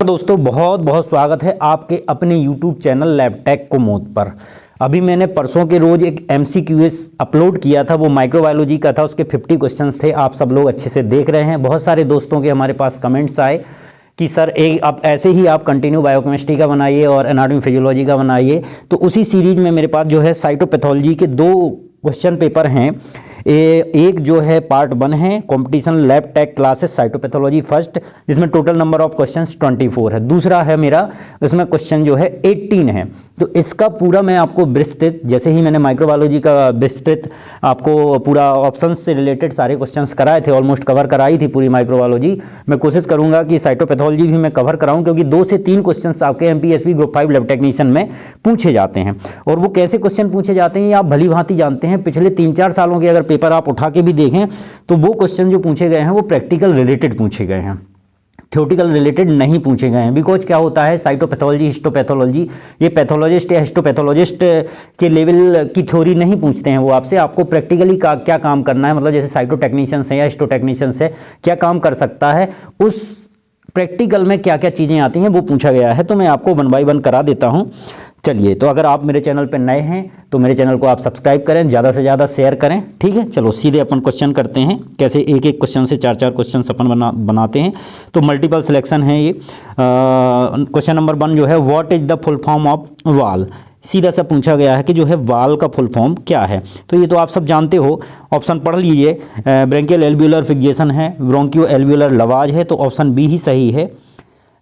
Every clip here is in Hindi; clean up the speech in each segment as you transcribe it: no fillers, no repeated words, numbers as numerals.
दोस्तों बहुत बहुत स्वागत है आपके अपने YouTube चैनल लैबटेक कुमोद पर। अभी मैंने परसों के रोज एक MCQS अपलोड किया था, वो माइक्रोबायोलॉजी का था। उसके 50 क्वेश्चंस थे। आप सब लोग अच्छे से देख रहे हैं। बहुत सारे दोस्तों के हमारे पास कमेंट्स आए कि सर अब ऐसे ही आप कंटिन्यू बायोकेमिस्ट्री का बनाइए और एनाटॉमी फिजियोलॉजी का बनाइए। तो उसी सीरीज में मेरे पास जो है साइटोपैथोलॉजी के 2 क्वेश्चन पेपर हैं। एक जो है पार्ट 1 है competition lab tech classes cytopathology first, जिसमें टोटल नंबर ऑफ क्वेश्चंस 24 है। दूसरा है मेरा, इसमें क्वेश्चन जो है 18 है। तो इसका पूरा मैं आपको विस्तृत, जैसे ही मैंने माइक्रोबायोलॉजी का विस्तृत आपको पूरा ऑप्शंस से रिलेटेड सारे क्वेश्चंस कराए थे, ऑलमोस्ट कवर कराई थी पूरी माइक्रोबायोलॉजी। मैं कोशिश करूंगा कि साइटोपैथोलॉजी भी मैं कवर कराऊं, क्योंकि 2 से 3 क्वेश्चंस आपके MPSV ग्रुप 5 लैब टेक्नीशियन में पूछे जाते हैं। और वो कैसे क्वेश्चन पूछे जाते हैं ये आप भली भांति जानते हैं। पिछले 3-4 सालों के अगर पेपर आप उठा के भी देखें तो वो क्वेश्चन जो पूछे गए हैं वो प्रैक्टिकल रिलेटेड पूछे गए हैं, थ्योरेटिकल रिलेटेड नहीं पूछे गए हैं। बिकॉज क्या होता है, साइटोपैथोलॉजी हिस्टोपैथोलॉजी, ये पैथोलॉजिस्ट या हिस्टोपैथोलॉजिस्ट के लेवल की थ्योरी नहीं पूछते हैं। वो आपसे आपको प्रैक्टिकली क्या काम करना है, मतलब जैसे साइटोटेक्नीशियन से या हिस्टोटेक्नीशियन से क्या काम कर सकता है, उस प्रैक्टिकल में क्या क्या चीज़ें आती हैं वो पूछा गया है। तो मैं आपको 1 बाय 1 करा देता हूँ। चलिए, तो अगर आप मेरे चैनल पर नए हैं तो मेरे चैनल को आप सब्सक्राइब करें, ज़्यादा से ज़्यादा शेयर करें, ठीक है। चलो सीधे अपन क्वेश्चन करते हैं। कैसे एक एक क्वेश्चन से 4-4 क्वेश्चन अपन बनाते हैं। तो मल्टीपल सिलेक्शन है ये। क्वेश्चन नंबर 1 जो है, what is the full form of वाल। सीधा सा पूछा गया है कि जो है वाल का फुल फॉर्म क्या है। तो ये तो आप सब जानते हो, ऑप्शन पढ़ लीजिए। ब्रेंकियल एल्वियोलर फिक्सेशन है, ब्रोंकियो एल्वियोलर लवाज है, तो ऑप्शन बी ही सही है।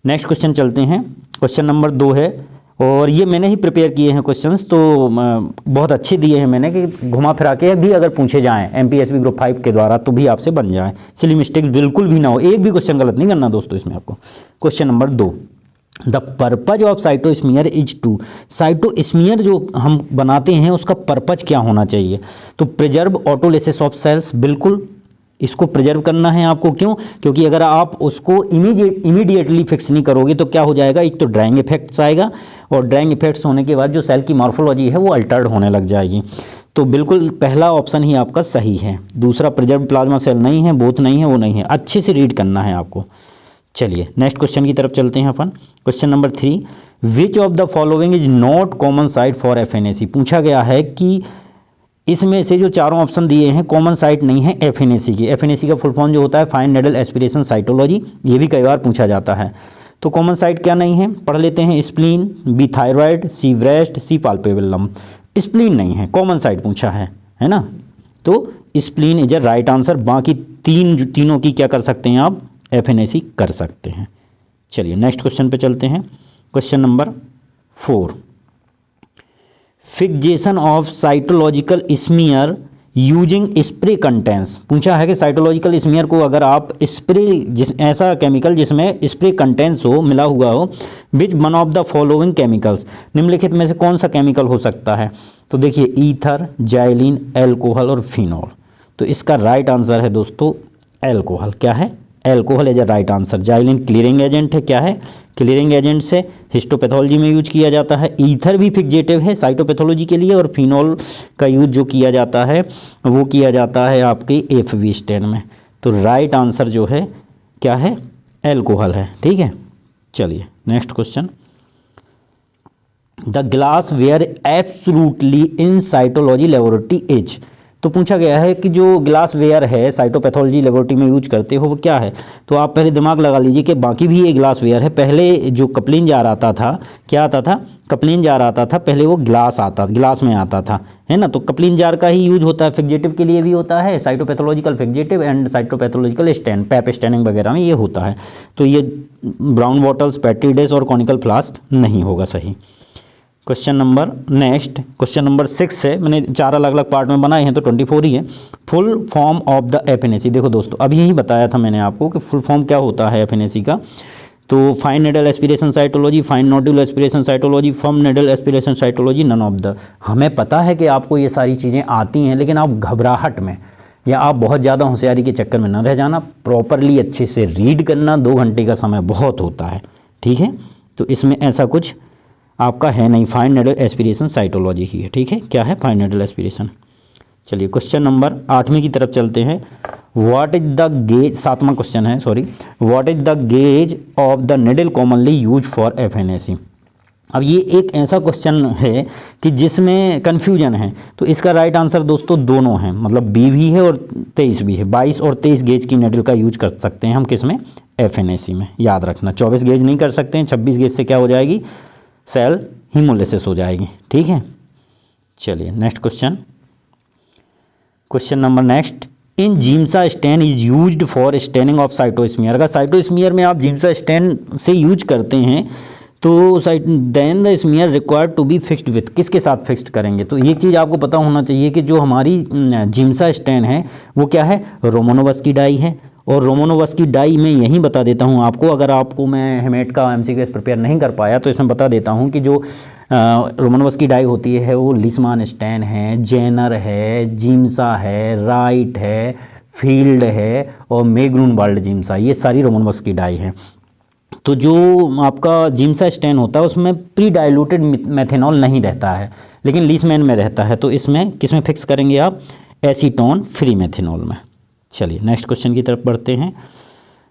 नेक्स्ट क्वेश्चन चलते हैं। क्वेश्चन नंबर 2 है, और ये मैंने ही प्रिपेयर किए हैं क्वेश्चंस, तो बहुत अच्छे दिए हैं मैंने कि घुमा फिरा के भी अगर पूछे जाएं MPSV ग्रुप 5 के द्वारा तो भी आपसे बन जाए, सिली मिस्टेक बिल्कुल भी ना हो, एक भी क्वेश्चन गलत नहीं करना दोस्तों इसमें आपको। Question number 2, the purpose of cytosmear is to. Cytosmear जो हम बनाते हैं उसका पर्पज क्या होना चाहिए। तो प्रिजर्व ऑटोलिसिस ऑफ सेल्स, बिल्कुल इसको प्रिजर्व करना है आपको। क्यों? क्योंकि अगर आप उसको इमीडिएटली फिक्स नहीं करोगे तो क्या हो जाएगा, एक तो ड्राइंग इफेक्ट्स आएगा, और ड्राइंग इफेक्ट्स होने के बाद जो सेल की मॉर्फोलॉजी है वो अल्टर्ड होने लग जाएगी। तो बिल्कुल पहला ऑप्शन ही आपका सही है। दूसरा प्रिजर्व प्लाज्मा सेल नहीं है, बोथ नहीं है, वो नहीं है। अच्छे से रीड करना है आपको। चलिए नेक्स्ट क्वेश्चन की तरफ चलते हैं अपन। Question number 3, which of the following is not common site for FNAC। पूछा गया है कि इसमें से जो चारों ऑप्शन दिए हैं कॉमन साइट नहीं है FNAC की। FNAC का फुल फॉर्म जो होता है फाइन नीडल एस्पिरेशन साइटोलॉजी, ये भी कई बार पूछा जाता है। तो कॉमन साइट क्या नहीं है, पढ़ लेते हैं। स्प्लीन, बी थायराइड, सी ब्रेस्ट, सी पाल्पेबुलम। स्प्लीन नहीं है, कॉमन साइट पूछा है ना। तो spleen is a right answer. बाकी तीनों की क्या कर सकते हैं आप, FNAC कर सकते हैं। चलिए नेक्स्ट क्वेश्चन पे चलते हैं। Question number 4, fixation of cytological smear using spray contents. पूछा है कि साइटोलॉजिकल स्मीयर को अगर आप स्प्रे, ऐसा केमिकल जिसमें स्प्रे कंटेंट्स हो, मिला हुआ हो, which one of the following chemicals, निम्नलिखित में से कौन सा केमिकल हो सकता है। तो देखिए ईथर, जाइलिन, एल्कोहल और फिनॉल। तो इसका राइट आंसर है दोस्तों एल्कोहल। क्या है, alcohol is a right answer. Xylene clearing agent है, क्या है, क्लीयरिंग एजेंट से हिस्टोपैथोलॉजी में यूज किया जाता है। ईथर भी फिक्सेटिव है साइटोपैथोलॉजी के लिए, और फिनॉल का यूज जो किया जाता है वो किया जाता है आपके FV स्टेन में। तो राइट आंसर जो है क्या है, एल्कोहल है, ठीक है। चलिए next question, the glassware absolutely in cytology laboratory is. तो पूछा गया है कि जो ग्लास वेयर है साइटोपैथोलॉजी लेबोरेटरी में यूज करते हो वो क्या है। तो आप पहले दिमाग लगा लीजिए कि बाकी भी ये ग्लास वेयर है। पहले जो कपलिन जार आता था, क्या आता था, कपलिन जार आता था, पहले वो ग्लास में आता था, है ना। तो कपलिन जार का ही यूज होता है, फिक्सेटिव के लिए भी होता है, cytopathological fixative and cytopathological stain, pap staining वगैरह में ये होता है। तो ये ब्राउन बॉटल्स, पेट्री डिश और कॉनिकल फ्लास्क नहीं होगा सही। Question number next, question number 6 है। मैंने 4 अलग अलग पार्ट में बनाए हैं तो 24 ही है। Full form of the FNAC। देखो दोस्तों अभी यही बताया था मैंने आपको कि फुल फॉर्म क्या होता है FNAC का। तो fine needle aspiration cytology, fine nodule aspiration cytology, firm needle aspiration cytology, none of the. हमें पता है कि आपको ये सारी चीज़ें आती हैं, लेकिन आप घबराहट में या आप बहुत ज़्यादा होशियारी के चक्कर में न रह जाना। प्रॉपरली अच्छे से रीड करना, 2 घंटे का समय बहुत होता है, ठीक है। तो इसमें ऐसा कुछ आपका है नहीं, फाइन नीडल एस्पिरेशन साइटोलॉजी ही है, ठीक है। क्या है, फाइन नीडल एस्पिरेशन। चलिए क्वेश्चन नंबर 8वीं की तरफ चलते हैं। व्हाट इज द गेज, 7वां क्वेश्चन है, sorry, what is the gauge of the needle commonly use for FNAC। अब ये एक ऐसा क्वेश्चन है कि जिसमें कन्फ्यूजन है, तो इसका राइट आंसर दोस्तों दोनों हैं, मतलब 20 भी है और 23 भी है। 22 और 23 गेज की निडल का यूज कर सकते हैं हम, किसमें, FNAC में, याद रखना। 24 गेज नहीं कर सकते हैं, 26 गेज से क्या हो जाएगी, सेल हीमोलिसिस हो जाएगी, ठीक है। चलिए next question, question number next, in Giemsa stain is used for staining of cytosmear. अगर साइटोस्मियर में आप जिम्सा स्टेन से यूज करते हैं तो then the smear required to be fixed with, किसके साथ फिक्स्ड करेंगे, तो ये चीज़ आपको पता होना चाहिए कि जो हमारी जिम्सा स्टेन है वो क्या है, रोमानोवस्की डाई है। और रोमानोवस्की डाई मैं यहीं बता देता हूँ आपको, अगर आपको मैं हेमेट का MCQS प्रिपेयर नहीं कर पाया तो इसमें बता देता हूँ कि जो रोमानोवस्की डाई होती है वो लिसमान स्टेन है, जेनर है, जिम्सा है, राइट है, फील्ड है और मेग्रूनवाल्ड जिम्सा, ये सारी रोमानोवस्की डाई है। तो जो आपका जिम्सा स्टेन होता है उसमें प्री डाइल्यूटेड मेथेनॉल नहीं रहता है, लेकिन लीसमैन में रहता है, तो इसमें किसमें फिक्स करेंगे आप, एसीटोन फ्री मेथेनॉल में। चलिए नेक्स्ट क्वेश्चन की तरफ बढ़ते हैं।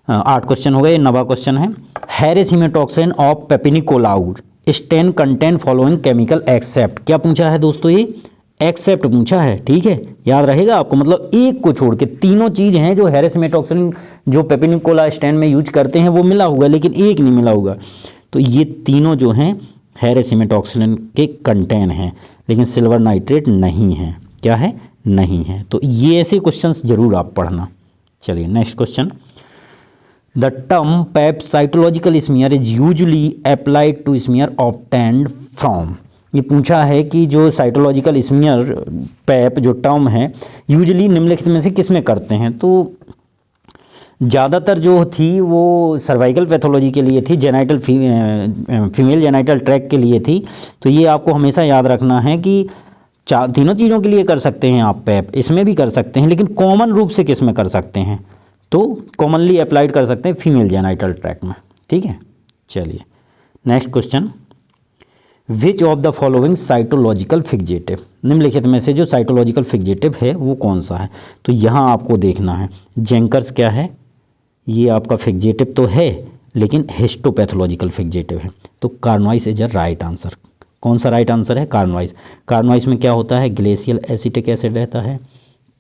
8 क्वेश्चन हो गए, ये 9वां क्वेश्चन है, Harris haematoxylin of Papanicolaou stain contain following chemical except. क्या पूछा है दोस्तों, ये एक्सेप्ट पूछा है, ठीक है, याद रहेगा आपको, मतलब एक को छोड़ के तीनों चीज़ हैं जो हैरिस हीमेटॉक्सिन जो पेपिनिकोला स्टेन में यूज करते हैं वो मिला हुआ, लेकिन एक नहीं मिला हुआ। तो ये तीनों जो हैं हैरिस हीमेटॉक्सिन के कंटेन हैं, लेकिन सिल्वर नाइट्रेट नहीं है, क्या है, नहीं है। तो ये ऐसे क्वेश्चंस जरूर आप पढ़ना। चलिए next question, the term pap cytological smear is usually applied to smear obtained from. ये पूछा है कि जो साइटोलॉजिकल स्मीयर पैप जो टर्म है यूजुअली निम्नलिखित में से किस में करते हैं, तो ज़्यादातर जो थी वो सर्वाइकल पैथोलॉजी के लिए थी, जेनाइटल फीमेल जेनाइटल ट्रैक के लिए थी। तो ये आपको हमेशा याद रखना है कि तीनों चीज़ों के लिए कर सकते हैं आप पैप, इसमें भी कर सकते हैं, लेकिन कॉमन रूप से किस में कर सकते हैं, तो कॉमनली अप्लाइड कर सकते हैं फीमेल जेनाइटल ट्रैक में, ठीक है। चलिए next question, which of the following cytological fixative, निम्नलिखित में से जो साइटोलॉजिकल फिक्जेटिव है वो कौन सा है, तो यहाँ आपको देखना है। जेंकर्स क्या है, ये आपका फिक्जेटिव तो है लेकिन हिस्टोपैथोलॉजिकल फिक्जेटिव है, तो कार्नवाइस इज अ राइट आंसर। कौन सा राइट आंसर है, कार्नवाइस। कार्नवाइस में क्या होता है, ग्लेशियल एसिटिक एसिड रहता है,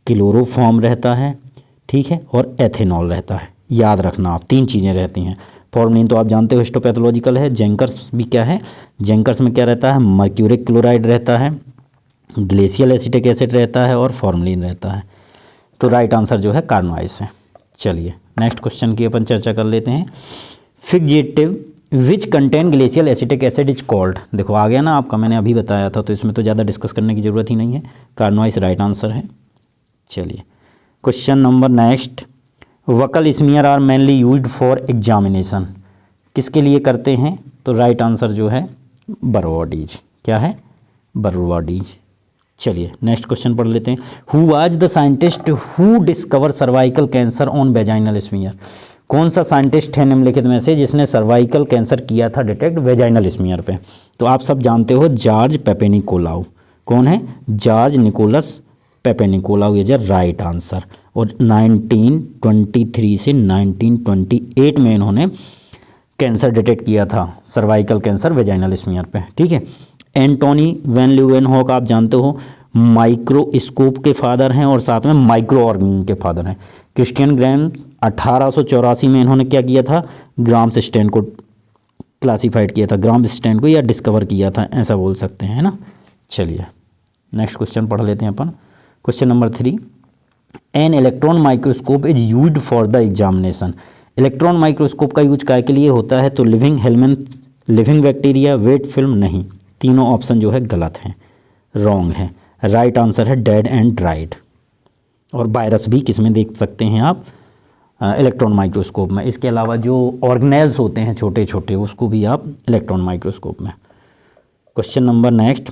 क्लोरोफॉर्म रहता है, ठीक है, और एथेनॉल रहता है। याद रखना आप, 3 चीज़ें रहती हैं। फॉर्मलिन तो आप जानते हो हिस्टोपैथोलॉजिकल है। जेंकर्स भी क्या है, जेंकर्स में क्या रहता है, मर्क्यूरिक क्लोराइड रहता है, ग्लेशियल एसिटिक एसिड रहता है और फॉर्मलिन रहता है। तो राइट आंसर जो है कार्नवाइस है। चलिए नेक्स्ट क्वेश्चन की अपन चर्चा कर लेते हैं। Fixative which contain glacial acetic acid is called. देखो आ गया ना आपका, मैंने अभी बताया था, तो इसमें तो ज़्यादा डिस्कस करने की ज़रूरत ही नहीं है, कार्नवाइस राइट आंसर है। चलिए question number next, buccal smear are mainly used for examination. किसके लिए करते हैं, तो राइट आंसर जो है बरवाडीज। क्या है, बरवाडीज। चलिए नेक्स्ट क्वेश्चन पढ़ लेते हैं। Who was the scientist who discover cervical cancer on vaginal smear. कौन सा साइंटिस्ट है निम्नलिखित में से जिसने सर्वाइकल कैंसर किया था डिटेक्ट वेजाइनल स्मीयर पे, तो आप सब जानते हो जॉर्ज पेपेनिकोलाउ। कौन है, George Nicholas Papanicolaou is a right answer. और 1923 से 1928 में इन्होंने कैंसर डिटेक्ट किया था, सर्वाइकल कैंसर वेजाइनल स्मीयर पे, ठीक है। एंटोनी वैन ल्यूवेनहॉक आप जानते हो माइक्रोस्कोप के फादर हैं और साथ में माइक्रो ऑर्गेनिज्म के फादर हैं। क्रिश्चियन ग्राम्स 1884 में इन्होंने क्या किया था, ग्राम्स स्टेन को क्लासीफाइड किया था, ग्राम्स स्टेन को या डिस्कवर किया था, ऐसा बोल सकते हैं, है ना। चलिए नेक्स्ट क्वेश्चन पढ़ लेते हैं अपन। Question number 3, an electron microscope is used for the examination. Electron microscope का यूज काय के लिए होता है, तो living helminth, living bacteria, wet film नहीं, तीनों ऑप्शन जो है गलत हैं, रॉन्ग है। राइट आंसर है डेड एंड ड्राइड। और वायरस भी किस में देख सकते हैं आप, इलेक्ट्रॉन माइक्रोस्कोप में। इसके अलावा जो ऑर्गेनेल्स होते हैं छोटे छोटे, उसको भी आप इलेक्ट्रॉन माइक्रोस्कोप में। Question number next,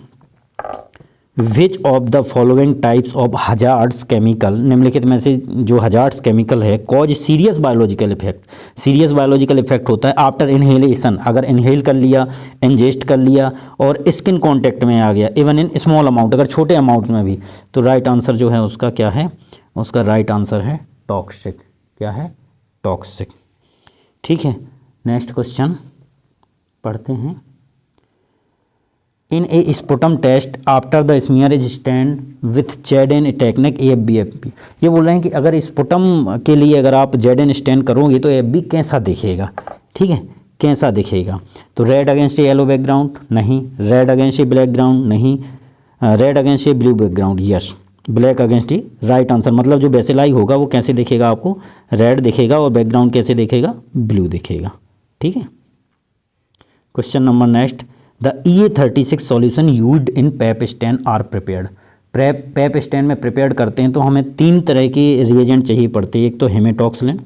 which of the following types of hazards chemical, निम्नलिखित में से जो हजार्ड्स केमिकल है cause serious biological effect. Serious biological effect होता है आफ्टर इनहेलेशन, अगर इनहेल कर लिया, इंजेस्ट कर लिया और स्किन कांटेक्ट में आ गया, इवन इन स्मॉल अमाउंट, अगर छोटे अमाउंट में भी, तो राइट आंसर जो है उसका क्या है, उसका राइट आंसर है टॉक्सिक, क्या है, टॉक्सिक। ठीक है, नेक्स्ट क्वेश्चन पढ़ते हैं। In a sputum test after the smear is stand with Z technique AFB ये बोल रहे हैं कि अगर स्पुटम के लिए अगर आप जेड स्टैंड करोगे तो AFB कैसा दिखेगा। ठीक है, कैसा दिखेगा, तो red against a yellow background, नहीं, red against a black ground, नहीं, red against a blue background, yes, black against a, right answer. मतलब जो बेसिलाई होगा वो कैसे दिखेगा, आपको रेड दिखेगा और बैकग्राउंड कैसे दिखेगा, ब्लू दिखेगा। ठीक है, question number next, the EA36 solution used in pap stain are prepared. Pap stain में प्रिपेयर्ड करते हैं तो हमें 3 तरह के रिएजेंट चाहिए पड़ते हैं। एक तो हेमेटॉक्सिलिन,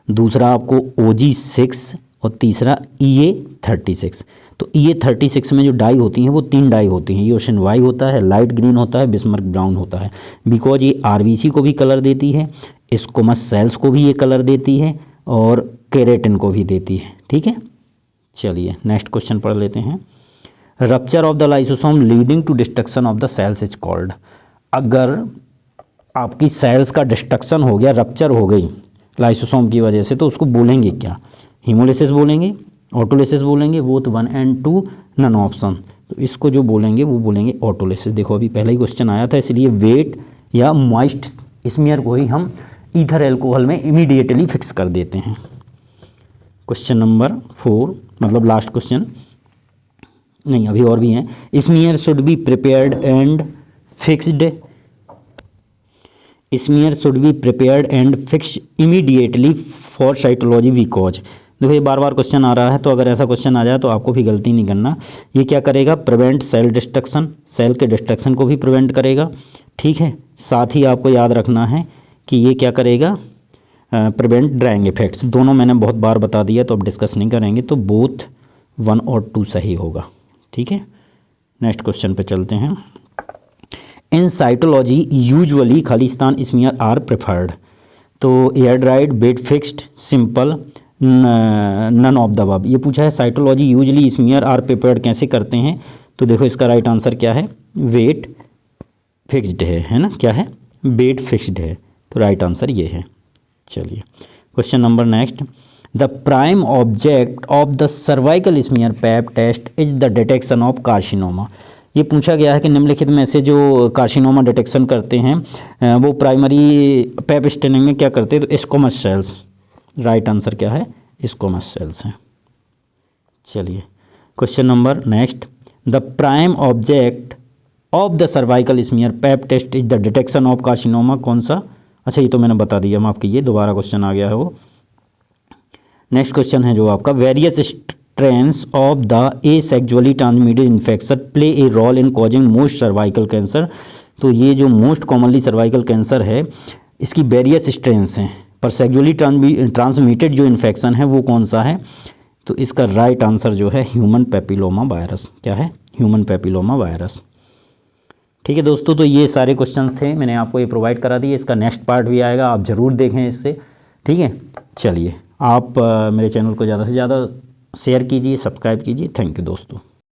दूसरा आपको OG6 और तीसरा EA36। तो EA36 में जो डाई होती हैं वो 3 डाई होती हैं, ईओसिन वाई होता है, लाइट ग्रीन होता है, बिस्मर्क ब्राउन होता है। बिकॉज ये RBC को भी कलर देती है, स्क्वैमस सेल्स को भी ये कलर देती है और केराटिन को भी देती है। ठीक है, चलिए नेक्स्ट क्वेश्चन पढ़ लेते हैं। Rupture of the lysosome leading to destruction of the cells is called. अगर आपकी सेल्स का डिस्ट्रक्शन हो गया, रप्चर हो गई लाइसोसोम की वजह से, तो उसको बोलेंगे क्या, हीमोलिसिस बोलेंगे, ऑटोलिसिस बोलेंगे, बोथ 1 और 2, नन ऑप्शन। तो इसको जो बोलेंगे वो बोलेंगे ऑटोलिसिस। देखो अभी पहला ही क्वेश्चन आया था, इसलिए वेट या मॉइस्ट स्मीयर को ही हम ईथर एल्कोहल में इमीडिएटली फिक्स कर देते हैं। क्वेश्चन नंबर 4, मतलब लास्ट क्वेश्चन, नहीं अभी और भी हैं। Smear should be prepared and fixed, smear should be prepared and fix immediately for cytology because. देखो ये बार बार क्वेश्चन आ रहा है, तो अगर ऐसा क्वेश्चन आ जाए तो आपको भी गलती नहीं करना। ये क्या करेगा, प्रिवेंट सेल डिस्ट्रक्शन, सेल के डिस्ट्रक्शन को भी प्रिवेंट करेगा। ठीक है, साथ ही आपको याद रखना है कि ये क्या करेगा, प्रिवेंट ड्राइंग इफेक्ट्स। दोनों मैंने बहुत बार बता दिया तो अब डिस्कस नहीं करेंगे, तो बोथ 1 और 2 सही होगा। ठीक है, नेक्स्ट क्वेश्चन पे चलते हैं। इन साइटोलॉजी यूजुअली खालिस्तान स्मीयर आर प्रेफर्ड। तो air dried, bed fixed, simple, none of the above. ये पूछा है cytology usually smear are prepared कैसे करते हैं, तो देखो इसका राइट आंसर क्या है, वेट फिक्स्ड है ना, क्या है, बेड फिक्स्ड है, तो राइट आंसर ये है। चलिए question number next, the prime object of the cervical smear pap test is the detection of carcinoma. ये पूछा गया है कि निम्नलिखित में से जो कार्सिनोमा डिटेक्शन करते हैं वो प्राइमरी पैप स्टेनिंग में क्या करते हैं, तो स्क्वैमस सेल्स, राइट आंसर क्या है, स्क्वैमस सेल्स हैं। चलिए question number next, the prime object of the cervical smear pap test is the detection of carcinoma, कौन सा, अच्छा ये तो मैंने बता दिया, माफ कीजिए दोबारा क्वेश्चन आ गया है वो। नेक्स्ट क्वेश्चन है जो आपका, various strains of the asexually transmitted infection play a role in causing most cervical cancer. तो ये जो मोस्ट कॉमनली सर्वाइकल कैंसर है इसकी वेरियस स्ट्रेन्स हैं, पर सेक्सुअली ट्रांसमिटेड जो इन्फेक्शन है वो कौन सा है, तो इसका राइट आंसर जो है ह्यूमन पेपिलोमा वायरस, क्या है, ह्यूमन पेपिलोमा वायरस। ठीक है दोस्तों, तो ये सारे क्वेश्चन थे, मैंने आपको ये प्रोवाइड करा दिए। इसका नेक्स्ट पार्ट भी आएगा, आप ज़रूर देखें इससे। ठीक है, चलिए आप मेरे चैनल को ज़्यादा से ज़्यादा शेयर कीजिए, सब्सक्राइब कीजिए। थैंक यू दोस्तों।